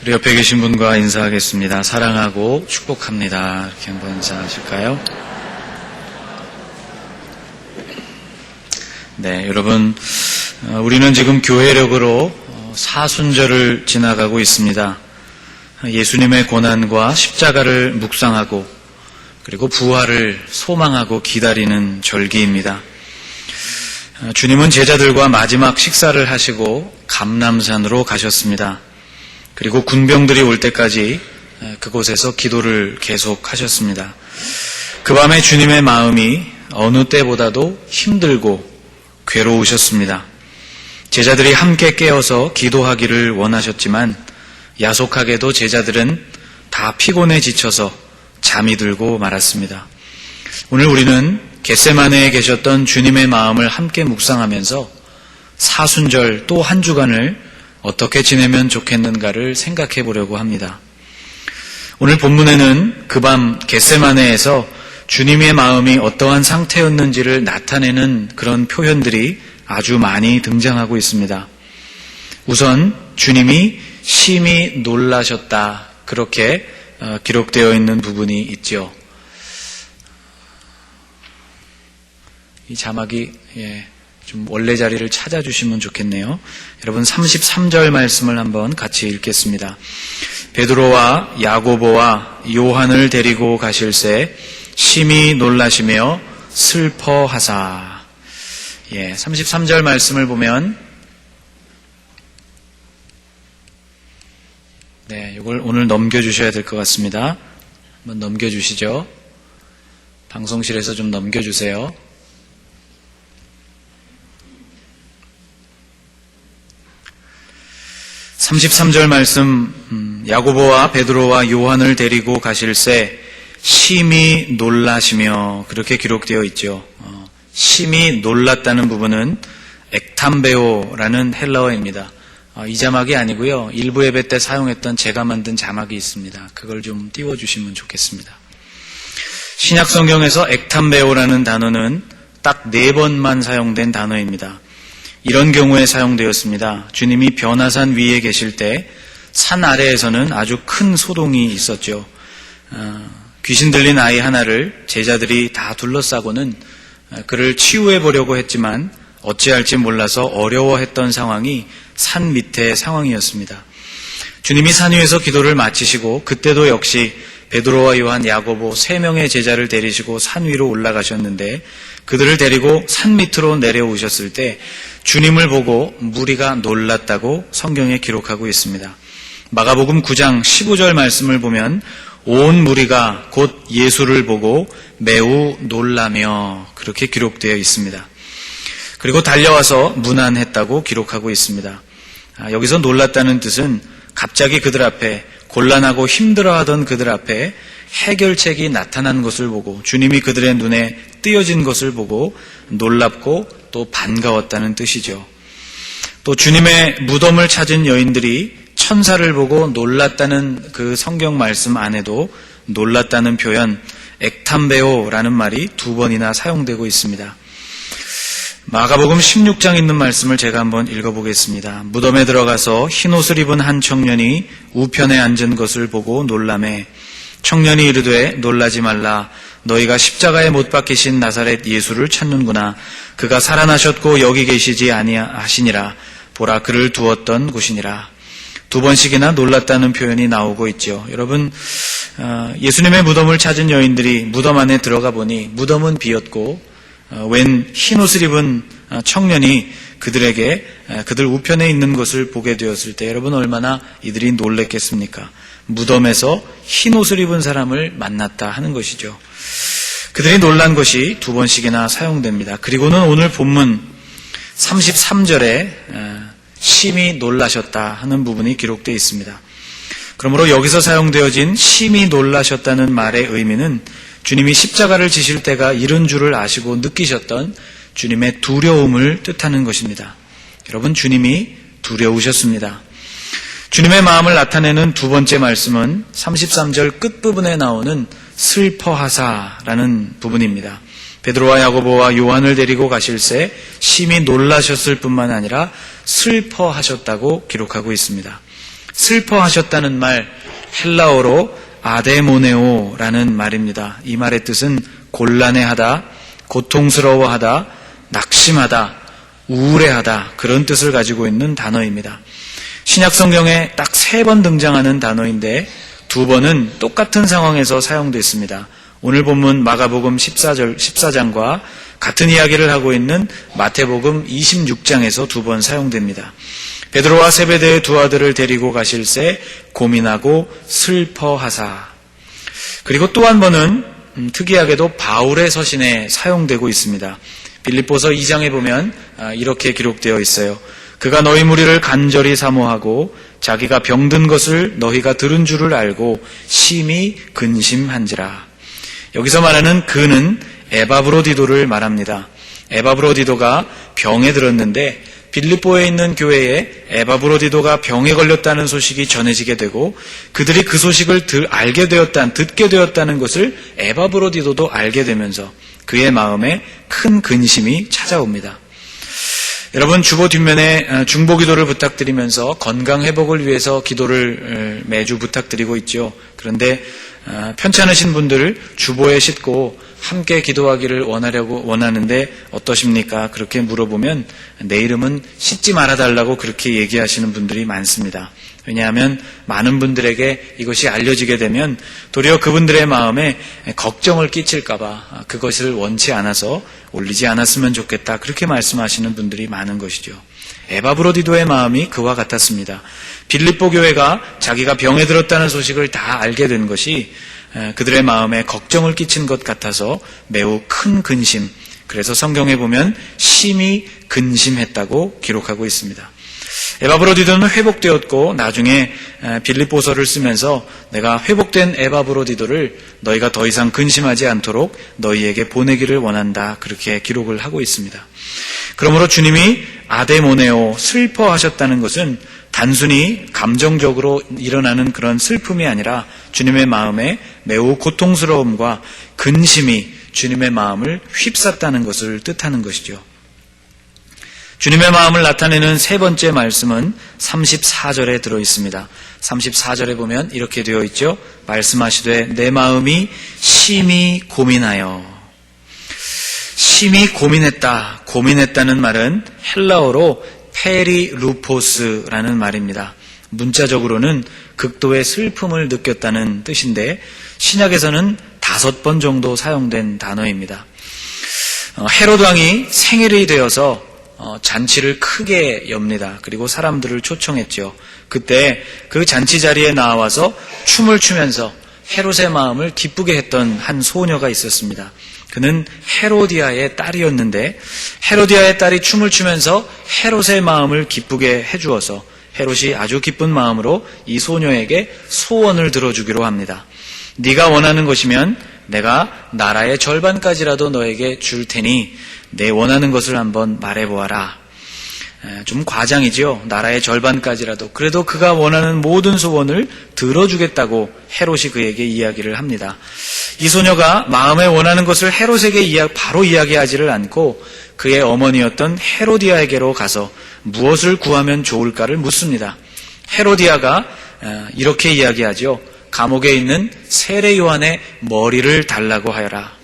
우리 옆에 계신 분과 인사하겠습니다. 사랑하고 축복합니다. 이렇게 한번 인사하실까요? 네, 여러분, 우리는 지금 교회력으로 사순절을 지나가고 있습니다. 예수님의 고난과 십자가를 묵상하고 그리고 부활을 소망하고 기다리는 절기입니다. 주님은 제자들과 마지막 식사를 하시고 감람산으로 가셨습니다. 그리고 군병들이 올 때까지 그곳에서 기도를 계속하셨습니다. 그 밤에 주님의 마음이 어느 때보다도 힘들고 괴로우셨습니다. 제자들이 함께 깨어서 기도하기를 원하셨지만 야속하게도 제자들은 다 피곤해 지쳐서 잠이 들고 말았습니다. 오늘 우리는 겟세마네에 계셨던 주님의 마음을 함께 묵상하면서 사순절 또 한 주간을 어떻게 지내면 좋겠는가를 생각해 보려고 합니다. 오늘 본문에는 그 밤 겟세마네에서 주님의 마음이 어떠한 상태였는지를 나타내는 그런 표현들이 아주 많이 등장하고 있습니다. 우선 주님이 심히 놀라셨다, 그렇게 기록되어 있는 부분이 있죠. 이 자막이 좀 원래 자리를 찾아주시면 좋겠네요. 여러분 33절 말씀을 한번 같이 읽겠습니다. 베드로와 야고보와 요한을 데리고 가실새 심히 놀라시며 슬퍼하사. 33절 말씀을 보면 이걸 오늘 넘겨주셔야 될 것 같습니다. 한번 넘겨주시죠. 방송실에서 좀 넘겨주세요. 33절 말씀, 야고보와 베드로와 요한을 데리고 가실새 심히 놀라시며, 그렇게 기록되어 있죠. 심히 놀랐다는 부분은 엑탐베오라는 헬라어입니다. 이 자막이 아니고요, 일부 예배 때 사용했던 제가 만든 자막이 있습니다. 그걸 좀 띄워주시면 좋겠습니다. 신약 성경에서 엑탐베오라는 단어는 딱 4번만 사용된 단어입니다. 이런 경우에 사용되었습니다. 주님이 변화산 위에 계실 때 산 아래에서는 아주 큰 소동이 있었죠. 귀신 들린 아이 하나를 제자들이 다 둘러싸고는 그를 치유해 보려고 했지만 어찌할지 몰라서 어려워했던 상황이 산 밑의 상황이었습니다. 주님이 산 위에서 기도를 마치시고 그때도 역시 베드로와 요한, 야고보 3명의 제자를 데리시고 산 위로 올라가셨는데 그들을 데리고 산 밑으로 내려오셨을 때 주님을 보고 무리가 놀랐다고 성경에 기록하고 있습니다. 마가복음 9장 15절 말씀을 보면 온 무리가 곧 예수를 보고 매우 놀라며, 그렇게 기록되어 있습니다. 그리고 달려와서 문안했다고 기록하고 있습니다. 여기서 놀랐다는 뜻은 갑자기 그들 앞에, 곤란하고 힘들어하던 그들 앞에 해결책이 나타난 것을 보고 주님이 그들의 눈에 띄어진 것을 보고 놀랍고 또 반가웠다는 뜻이죠. 또 주님의 무덤을 찾은 여인들이 천사를 보고 놀랐다는 그 성경 말씀 안에도 놀랐다는 표현 엑탐베오라는 말이 2번이나 사용되고 있습니다. 마가복음 16장 있는 말씀을 제가 한번 읽어보겠습니다. 무덤에 들어가서 흰옷을 입은 한 청년이 우편에 앉은 것을 보고 놀라매 청년이 이르되 놀라지 말라. 너희가 십자가에 못 박히신 나사렛 예수를 찾는구나. 그가 살아나셨고 여기 계시지 아니하시니라. 보라, 그를 두었던 곳이니라. 2번씩이나 놀랐다는 표현이 나오고 있죠. 여러분, 예수님의 무덤을 찾은 여인들이 무덤 안에 들어가 보니 무덤은 비었고 웬 흰옷을 입은 청년이 그들에게 그들 우편에 있는 것을 보게 되었을 때 여러분 얼마나 이들이 놀랬겠습니까? 무덤에서 흰옷을 입은 사람을 만났다 하는 것이죠. 그들이 놀란 것이 2번씩이나 사용됩니다. 그리고는 오늘 본문 33절에 심히 놀라셨다 하는 부분이 기록되어 있습니다. 그러므로 여기서 사용되어진 심히 놀라셨다는 말의 의미는 주님이 십자가를 지실 때가 이른 줄을 아시고 느끼셨던 주님의 두려움을 뜻하는 것입니다. 여러분, 주님이 두려우셨습니다. 주님의 마음을 나타내는 2번째 말씀은 33절 끝부분에 나오는 슬퍼하사라는 부분입니다. 베드로와 야고보와 요한을 데리고 가실새 심히 놀라셨을 뿐만 아니라 슬퍼하셨다고 기록하고 있습니다. 슬퍼하셨다는 말, 헬라어로 아데모네오라는 말입니다. 이 말의 뜻은 곤란해하다, 고통스러워하다, 낙심하다, 우울해하다, 그런 뜻을 가지고 있는 단어입니다. 신약 성경에 딱 3번 등장하는 단어인데 2번은 똑같은 상황에서 사용됐습니다. 오늘 본문 마가복음 14장과 같은 이야기를 하고 있는 마태복음 26장에서 2번 사용됩니다. 베드로와 세베대의 2 아들을 데리고 가실새 고민하고 슬퍼하사. 그리고 또 한 번은 특이하게도 바울의 서신에 사용되고 있습니다. 빌립보서 2장에 보면 이렇게 기록되어 있어요. 그가 너희 무리를 간절히 사모하고 자기가 병든 것을 너희가 들은 줄을 알고 심히 근심한지라. 여기서 말하는 그는 에바브로디도를 말합니다. 에바브로디도가 병에 들었는데 빌립보에 있는 교회에 에바브로디도가 병에 걸렸다는 소식이 전해지게 되고 그들이 그 소식을 듣게 되었다는 것을 에바브로디도도 알게 되면서 그의 마음에 큰 근심이 찾아옵니다. 여러분, 주보 뒷면에 중보기도를 부탁드리면서 건강 회복을 위해서 기도를 매주 부탁드리고 있죠. 그런데 편찮으신 분들 주보에 싣고 함께 기도하기를 원하는데 어떠십니까? 그렇게 물어보면 내 이름은 싣지 말아달라고 그렇게 얘기하시는 분들이 많습니다. 왜냐하면 많은 분들에게 이것이 알려지게 되면 도리어 그분들의 마음에 걱정을 끼칠까봐 그것을 원치 않아서 올리지 않았으면 좋겠다, 그렇게 말씀하시는 분들이 많은 것이죠. 에바브로디도의 마음이 그와 같았습니다. 빌립보 교회가 자기가 병에 들었다는 소식을 다 알게 된 것이 그들의 마음에 걱정을 끼친 것 같아서 매우 큰 근심, 그래서 성경에 보면 심히 근심했다고 기록하고 있습니다. 에바브로디도는 회복되었고 나중에 빌립보서를 쓰면서 내가 회복된 에바브로디도를 너희가 더 이상 근심하지 않도록 너희에게 보내기를 원한다, 그렇게 기록을 하고 있습니다. 그러므로 주님이 아데모네오, 슬퍼하셨다는 것은 단순히 감정적으로 일어나는 그런 슬픔이 아니라 주님의 마음에 매우 고통스러움과 근심이 주님의 마음을 휩쌌다는 것을 뜻하는 것이죠. 주님의 마음을 나타내는 3번째 말씀은 34절에 들어있습니다. 34절에 보면 이렇게 되어 있죠. 말씀하시되 내 마음이 심히 고민하여. 심히 고민했다. 고민했다는 말은 헬라어로 페리루포스라는 말입니다. 문자적으로는 극도의 슬픔을 느꼈다는 뜻인데 신약에서는 5번 정도 사용된 단어입니다. 헤롯 왕이 생일이 되어서 잔치를 크게 엽니다. 그리고 사람들을 초청했죠. 그때 그 잔치 자리에 나와서 춤을 추면서 헤롯의 마음을 기쁘게 했던 한 소녀가 있었습니다. 그는 헤로디아의 딸이었는데 헤로디아의 딸이 춤을 추면서 헤롯의 마음을 기쁘게 해주어서 헤롯이 아주 기쁜 마음으로 이 소녀에게 소원을 들어주기로 합니다. 네가 원하는 것이면 내가 나라의 절반까지라도 너에게 줄 테니 내 원하는 것을 한번 말해보아라. 좀 과장이죠. 나라의 절반까지라도. 그래도 그가 원하는 모든 소원을 들어주겠다고 헤롯이 그에게 이야기를 합니다. 이 소녀가 마음에 원하는 것을 헤롯에게 바로 이야기하지를 않고 그의 어머니였던 헤로디아에게로 가서 무엇을 구하면 좋을까를 묻습니다. 헤로디아가 이렇게 이야기하죠. 감옥에 있는 세례 요한의 머리를 달라고 하여라.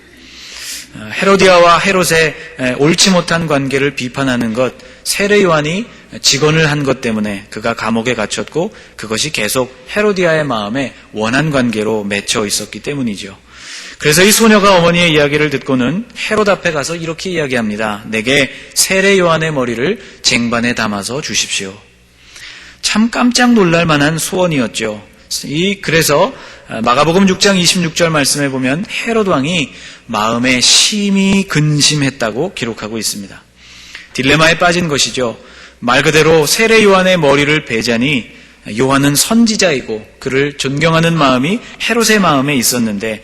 헤로디아와 헤롯의 옳지 못한 관계를 비판하는 것, 세례 요한이 직언을 한 것 때문에 그가 감옥에 갇혔고 그것이 계속 헤로디아의 마음에 원한 관계로 맺혀 있었기 때문이죠. 그래서 이 소녀가 어머니의 이야기를 듣고는 헤롯 앞에 가서 이렇게 이야기합니다. 내게 세례 요한의 머리를 쟁반에 담아서 주십시오. 참 깜짝 놀랄 만한 소원이었죠. 그래서 마가복음 6장 26절 말씀에 보면 헤롯 왕이 마음에 심히 근심했다고 기록하고 있습니다. 딜레마에 빠진 것이죠. 말 그대로 세례 요한의 머리를 베자니 요한은 선지자이고 그를 존경하는 마음이 헤롯의 마음에 있었는데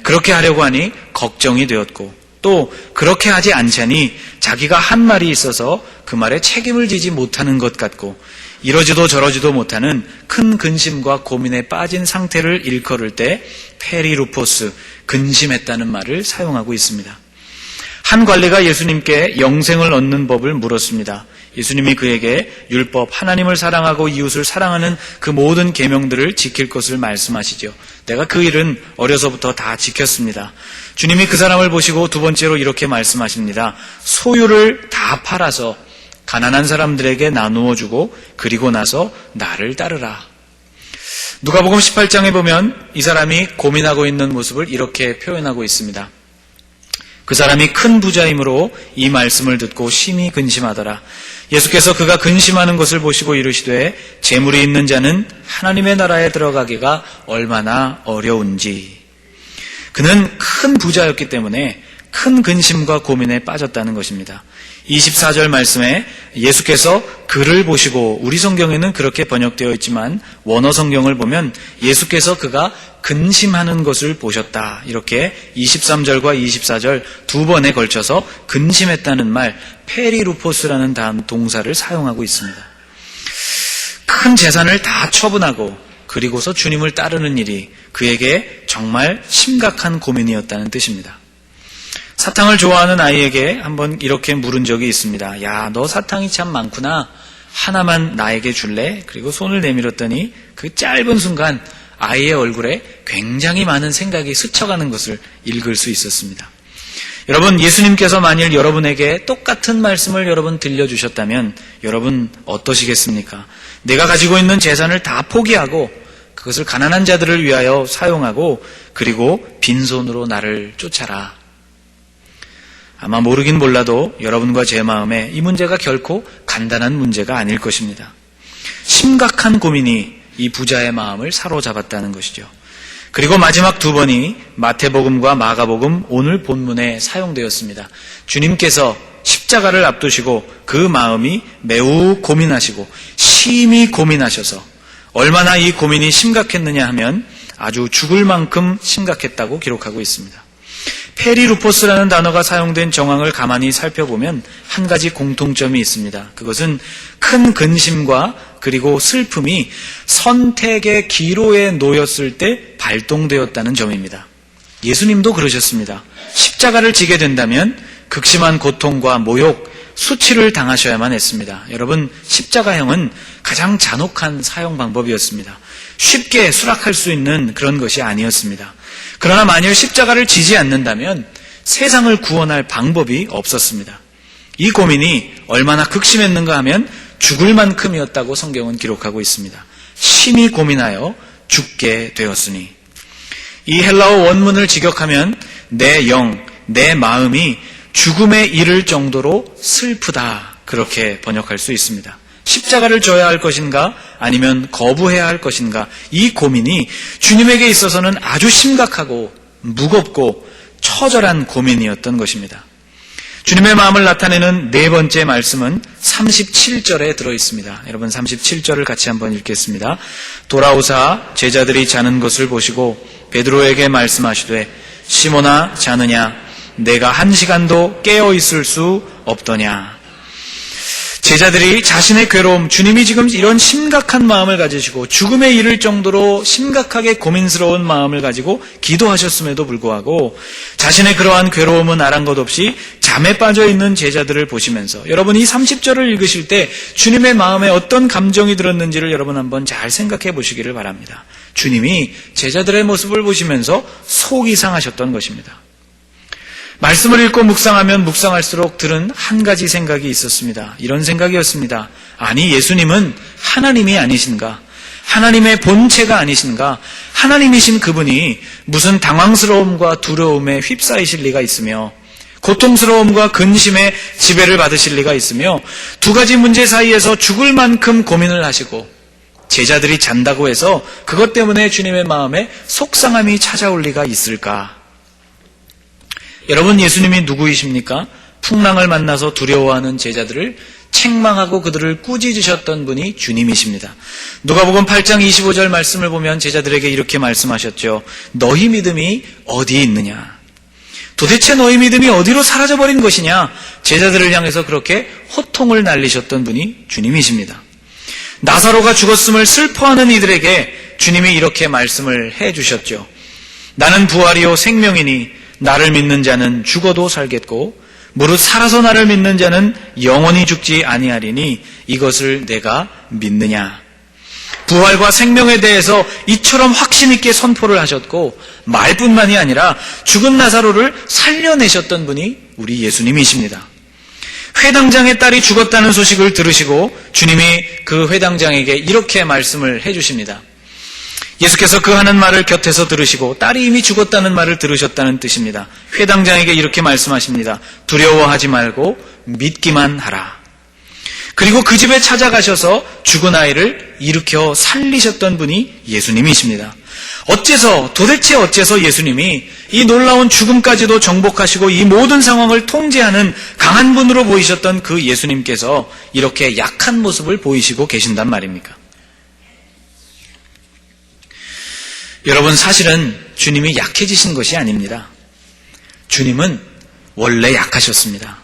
그렇게 하려고 하니 걱정이 되었고 또 그렇게 하지 않자니 자기가 한 말이 있어서 그 말에 책임을 지지 못하는 것 같고 이러지도 저러지도 못하는 큰 근심과 고민에 빠진 상태를 일컬을 때 페리루포스, 근심했다는 말을 사용하고 있습니다. 한 관리가 예수님께 영생을 얻는 법을 물었습니다. 예수님이 그에게 율법, 하나님을 사랑하고 이웃을 사랑하는 그 모든 계명들을 지킬 것을 말씀하시죠. 내가 그 일은 어려서부터 다 지켰습니다. 주님이 그 사람을 보시고 두 번째로 이렇게 말씀하십니다. 소유를 다 팔아서 가난한 사람들에게 나누어 주고 그리고 나서 나를 따르라. 누가복음 18장에 보면 이 사람이 고민하고 있는 모습을 이렇게 표현하고 있습니다. 그 사람이 큰 부자이므로 이 말씀을 듣고 심히 근심하더라. 예수께서 그가 근심하는 것을 보시고 이르시되 재물이 있는 자는 하나님의 나라에 들어가기가 얼마나 어려운지. 그는 큰 부자였기 때문에 큰 근심과 고민에 빠졌다는 것입니다. 24절 말씀에 예수께서 그를 보시고, 우리 성경에는 그렇게 번역되어 있지만 원어 성경을 보면 예수께서 그가 근심하는 것을 보셨다, 이렇게 23절과 24절 두 번에 걸쳐서 근심했다는 말, 페리루포스라는 동사를 사용하고 있습니다. 큰 재산을 다 처분하고 그리고서 주님을 따르는 일이 그에게 정말 심각한 고민이었다는 뜻입니다. 사탕을 좋아하는 아이에게 한번 이렇게 물은 적이 있습니다. 야, 너 사탕이 참 많구나. 하나만 나에게 줄래? 그리고 손을 내밀었더니 그 짧은 순간 아이의 얼굴에 굉장히 많은 생각이 스쳐가는 것을 읽을 수 있었습니다. 여러분, 예수님께서 만일 여러분에게 똑같은 말씀을 여러분 들려주셨다면 여러분 어떠시겠습니까? 내가 가지고 있는 재산을 다 포기하고 그것을 가난한 자들을 위하여 사용하고 그리고 빈손으로 나를 쫓아라. 아마 모르긴 몰라도 여러분과 제 마음에 이 문제가 결코 간단한 문제가 아닐 것입니다. 심각한 고민이 이 부자의 마음을 사로잡았다는 것이죠. 그리고 마지막 두 번이 마태복음과 마가복음 오늘 본문에 사용되었습니다. 주님께서 십자가를 앞두시고 그 마음이 매우 고민하시고 심히 고민하셔서 얼마나 이 고민이 심각했느냐 하면 아주 죽을 만큼 심각했다고 기록하고 있습니다. 페리루포스라는 단어가 사용된 정황을 가만히 살펴보면 한 가지 공통점이 있습니다. 그것은 큰 근심과 그리고 슬픔이 선택의 기로에 놓였을 때 발동되었다는 점입니다. 예수님도 그러셨습니다. 십자가를 지게 된다면 극심한 고통과 모욕, 수치를 당하셔야만 했습니다. 여러분, 십자가형은 가장 잔혹한 사용 방법이었습니다. 쉽게 수락할 수 있는 그런 것이 아니었습니다. 그러나 만일 십자가를 지지 않는다면 세상을 구원할 방법이 없었습니다. 이 고민이 얼마나 극심했는가 하면 죽을 만큼이었다고 성경은 기록하고 있습니다. 심히 고민하여 죽게 되었으니. 이 헬라어 원문을 직역하면 내 영, 내 마음이 죽음에 이를 정도로 슬프다, 그렇게 번역할 수 있습니다. 십자가를 져야 할 것인가 아니면 거부해야 할 것인가, 이 고민이 주님에게 있어서는 아주 심각하고 무겁고 처절한 고민이었던 것입니다. 주님의 마음을 나타내는 네 번째 말씀은 37절에 들어있습니다. 여러분, 37절을 같이 한번 읽겠습니다. 돌아오사 제자들이 자는 것을 보시고 베드로에게 말씀하시되 시몬아, 자느냐? 내가 1시간도 깨어있을 수 없더냐? 제자들이 자신의 괴로움, 주님이 지금 이런 심각한 마음을 가지시고 죽음에 이를 정도로 심각하게 고민스러운 마음을 가지고 기도하셨음에도 불구하고 자신의 그러한 괴로움은 아랑곳 없이 잠에 빠져 있는 제자들을 보시면서, 여러분 이 30절을 읽으실 때 주님의 마음에 어떤 감정이 들었는지를 여러분 한번 잘 생각해 보시기를 바랍니다. 주님이 제자들의 모습을 보시면서 속이 상하셨던 것입니다. 말씀을 읽고 묵상하면 묵상할수록 들은 한 가지 생각이 있었습니다. 이런 생각이었습니다. 아니, 예수님은 하나님이 아니신가? 하나님의 본체가 아니신가? 하나님이신 그분이 무슨 당황스러움과 두려움에 휩싸이실 리가 있으며 고통스러움과 근심에 지배를 받으실 리가 있으며 두 가지 문제 사이에서 죽을 만큼 고민을 하시고 제자들이 잔다고 해서 그것 때문에 주님의 마음에 속상함이 찾아올 리가 있을까? 여러분, 예수님이 누구이십니까? 풍랑을 만나서 두려워하는 제자들을 책망하고 그들을 꾸짖으셨던 분이 주님이십니다. 누가복음 8장 25절 말씀을 보면 제자들에게 이렇게 말씀하셨죠. 너희 믿음이 어디에 있느냐? 도대체 너희 믿음이 어디로 사라져버린 것이냐? 제자들을 향해서 그렇게 호통을 날리셨던 분이 주님이십니다. 나사로가 죽었음을 슬퍼하는 이들에게 주님이 이렇게 말씀을 해주셨죠. 나는 부활이요 생명이니 나를 믿는 자는 죽어도 살겠고 무릇 살아서 나를 믿는 자는 영원히 죽지 아니하리니 이것을 내가 믿느냐. 부활과 생명에 대해서 이처럼 확신 있게 선포를 하셨고 말뿐만이 아니라 죽은 나사로를 살려내셨던 분이 우리 예수님이십니다. 회당장의 딸이 죽었다는 소식을 들으시고 주님이 그 회당장에게 이렇게 말씀을 해주십니다. 예수께서 그 하는 말을 곁에서 들으시고 딸이 이미 죽었다는 말을 들으셨다는 뜻입니다. 회당장에게 이렇게 말씀하십니다. 두려워하지 말고 믿기만 하라. 그리고 그 집에 찾아가셔서 죽은 아이를 일으켜 살리셨던 분이 예수님이십니다. 도대체 어째서 예수님이 이 놀라운 죽음까지도 정복하시고 이 모든 상황을 통제하는 강한 분으로 보이셨던 그 예수님께서 이렇게 약한 모습을 보이시고 계신단 말입니까? 여러분, 사실은 주님이 약해지신 것이 아닙니다. 주님은 원래 약하셨습니다.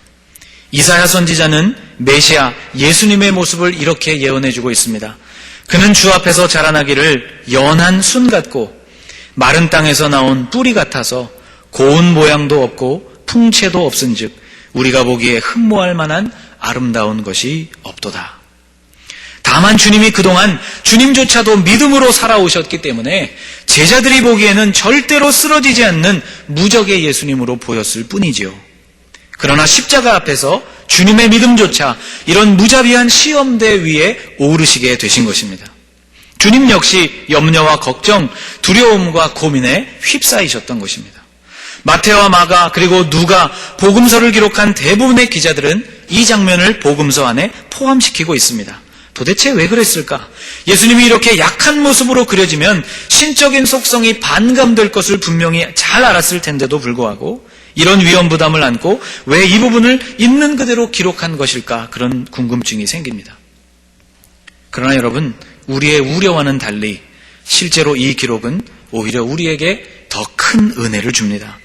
이사야 선지자는 메시아 예수님의 모습을 이렇게 예언해주고 있습니다. 그는 주 앞에서 자라나기를 연한 순 같고 마른 땅에서 나온 뿌리 같아서 고운 모양도 없고 풍채도 없은즉 우리가 보기에 흠모할 만한 아름다운 것이 없도다. 다만 주님이 그동안 주님조차도 믿음으로 살아오셨기 때문에 제자들이 보기에는 절대로 쓰러지지 않는 무적의 예수님으로 보였을 뿐이지요. 그러나 십자가 앞에서 주님의 믿음조차 이런 무자비한 시험대 위에 오르시게 되신 것입니다. 주님 역시 염려와 걱정, 두려움과 고민에 휩싸이셨던 것입니다. 마태와 마가 그리고 누가 복음서를 기록한 대부분의 기자들은 이 장면을 복음서 안에 포함시키고 있습니다. 도대체 왜 그랬을까? 예수님이 이렇게 약한 모습으로 그려지면 신적인 속성이 반감될 것을 분명히 잘 알았을 텐데도 불구하고 이런 위험 부담을 안고 왜 이 부분을 있는 그대로 기록한 것일까? 그런 궁금증이 생깁니다. 그러나 여러분, 우리의 우려와는 달리 실제로 이 기록은 오히려 우리에게 더 큰 은혜를 줍니다.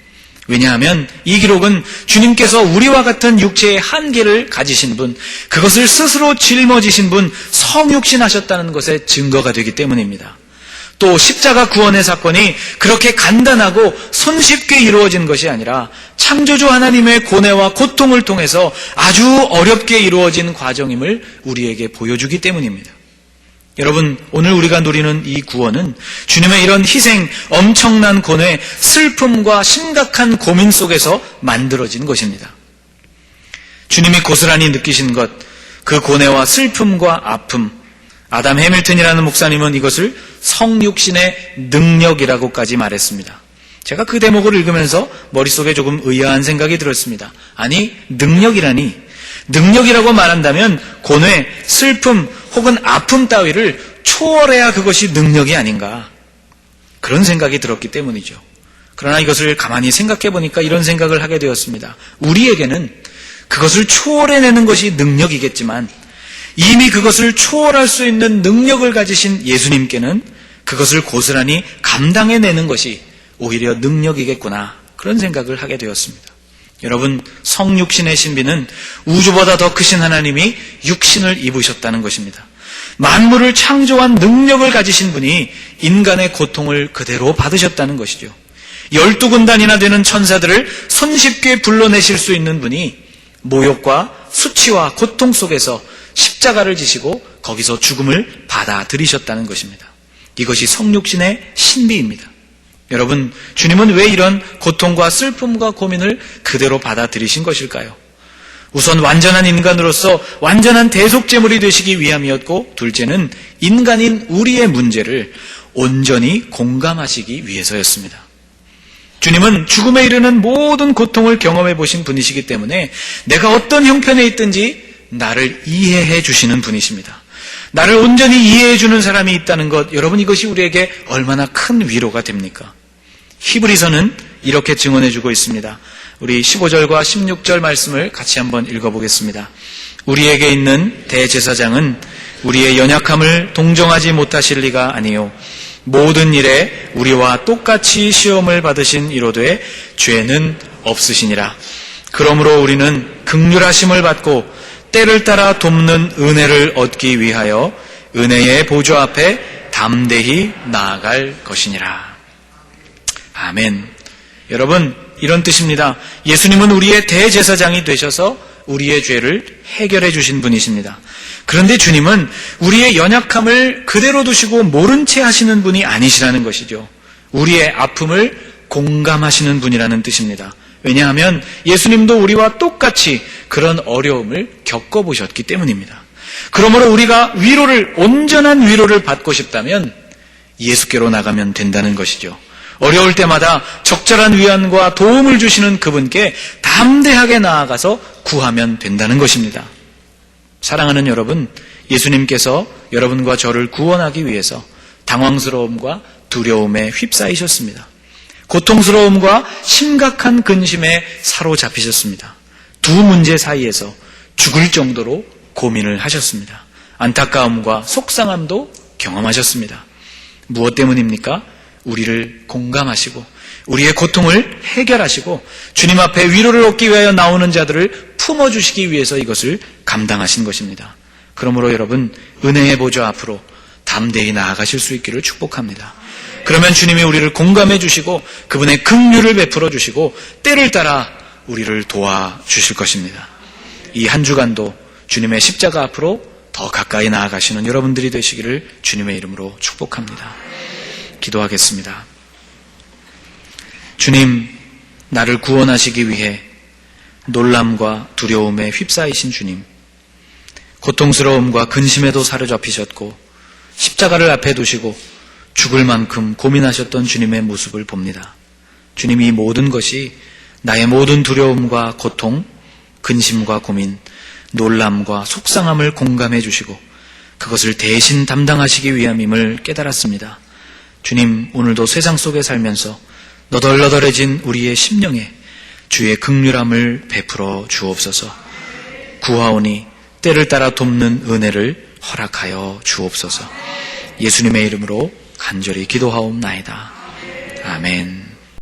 왜냐하면 이 기록은 주님께서 우리와 같은 육체의 한계를 가지신 분, 그것을 스스로 짊어지신 분, 성육신하셨다는 것의 증거가 되기 때문입니다. 또 십자가 구원의 사건이 그렇게 간단하고 손쉽게 이루어진 것이 아니라 창조주 하나님의 고뇌와 고통을 통해서 아주 어렵게 이루어진 과정임을 우리에게 보여주기 때문입니다. 여러분, 오늘 우리가 누리는 이 구원은 주님의 이런 희생, 엄청난 고뇌, 슬픔과 심각한 고민 속에서 만들어진 것입니다. 주님이 고스란히 느끼신 것, 그 고뇌와 슬픔과 아픔, 아담 해밀턴이라는 목사님은 이것을 성육신의 능력이라고까지 말했습니다. 제가 그 대목을 읽으면서 머릿속에 조금 의아한 생각이 들었습니다. 아니, 능력이라고 말한다면 고뇌, 슬픔 혹은 아픔 따위를 초월해야 그것이 능력이 아닌가, 그런 생각이 들었기 때문이죠. 그러나 이것을 가만히 생각해 보니까 이런 생각을 하게 되었습니다. 우리에게는 그것을 초월해내는 것이 능력이겠지만 이미 그것을 초월할 수 있는 능력을 가지신 예수님께는 그것을 고스란히 감당해내는 것이 오히려 능력이겠구나, 그런 생각을 하게 되었습니다. 여러분, 성육신의 신비는 우주보다 더 크신 하나님이 육신을 입으셨다는 것입니다. 만물을 창조한 능력을 가지신 분이 인간의 고통을 그대로 받으셨다는 것이죠. 12군단이나 되는 천사들을 손쉽게 불러내실 수 있는 분이 모욕과 수치와 고통 속에서 십자가를 지시고 거기서 죽음을 받아들이셨다는 것입니다. 이것이 성육신의 신비입니다. 여러분, 주님은 왜 이런 고통과 슬픔과 고민을 그대로 받아들이신 것일까요? 우선 완전한 인간으로서 완전한 대속제물이 되시기 위함이었고, 둘째는 인간인 우리의 문제를 온전히 공감하시기 위해서였습니다. 주님은 죽음에 이르는 모든 고통을 경험해 보신 분이시기 때문에 내가 어떤 형편에 있든지 나를 이해해 주시는 분이십니다. 나를 온전히 이해해 주는 사람이 있다는 것, 여러분, 이것이 우리에게 얼마나 큰 위로가 됩니까? 히브리서는 이렇게 증언해 주고 있습니다. 우리 15절과 16절 말씀을 같이 한번 읽어보겠습니다. 우리에게 있는 대제사장은 우리의 연약함을 동정하지 못하실 리가 아니요 모든 일에 우리와 똑같이 시험을 받으신 이로되 죄는 없으시니라. 그러므로 우리는 긍휼하심을 받고 때를 따라 돕는 은혜를 얻기 위하여 은혜의 보좌 앞에 담대히 나아갈 것이니라. 아멘. 여러분, 이런 뜻입니다. 예수님은 우리의 대제사장이 되셔서 우리의 죄를 해결해 주신 분이십니다. 그런데 주님은 우리의 연약함을 그대로 두시고 모른 채 하시는 분이 아니시라는 것이죠. 우리의 아픔을 공감하시는 분이라는 뜻입니다. 왜냐하면 예수님도 우리와 똑같이 그런 어려움을 겪어보셨기 때문입니다. 그러므로 우리가 온전한 위로를 받고 싶다면 예수께로 나가면 된다는 것이죠. 어려울 때마다 적절한 위안과 도움을 주시는 그분께 담대하게 나아가서 구하면 된다는 것입니다. 사랑하는 여러분, 예수님께서 여러분과 저를 구원하기 위해서 당황스러움과 두려움에 휩싸이셨습니다. 고통스러움과 심각한 근심에 사로잡히셨습니다. 두 문제 사이에서 죽을 정도로 고민을 하셨습니다. 안타까움과 속상함도 경험하셨습니다. 무엇 때문입니까? 우리를 공감하시고 우리의 고통을 해결하시고 주님 앞에 위로를 얻기 위하여 나오는 자들을 품어주시기 위해서 이것을 감당하신 것입니다. 그러므로 여러분, 은혜의 보좌 앞으로 담대히 나아가실 수 있기를 축복합니다. 그러면 주님이 우리를 공감해 주시고 그분의 긍휼을 베풀어 주시고 때를 따라 우리를 도와주실 것입니다. 이 한 주간도 주님의 십자가 앞으로 더 가까이 나아가시는 여러분들이 되시기를 주님의 이름으로 축복합니다. 기도하겠습니다. 주님, 나를 구원하시기 위해 놀람과 두려움에 휩싸이신 주님, 고통스러움과 근심에도 사로잡히셨고 십자가를 앞에 두시고 죽을 만큼 고민하셨던 주님의 모습을 봅니다. 주님, 이 모든 것이 나의 모든 두려움과 고통, 근심과 고민, 놀람과 속상함을 공감해 주시고 그것을 대신 담당하시기 위함임을 깨달았습니다. 주님, 오늘도 세상 속에 살면서 너덜너덜해진 우리의 심령에 주의 긍휼함을 베풀어 주옵소서. 구하오니 때를 따라 돕는 은혜를 허락하여 주옵소서. 예수님의 이름으로 간절히 기도하옵나이다. 아멘.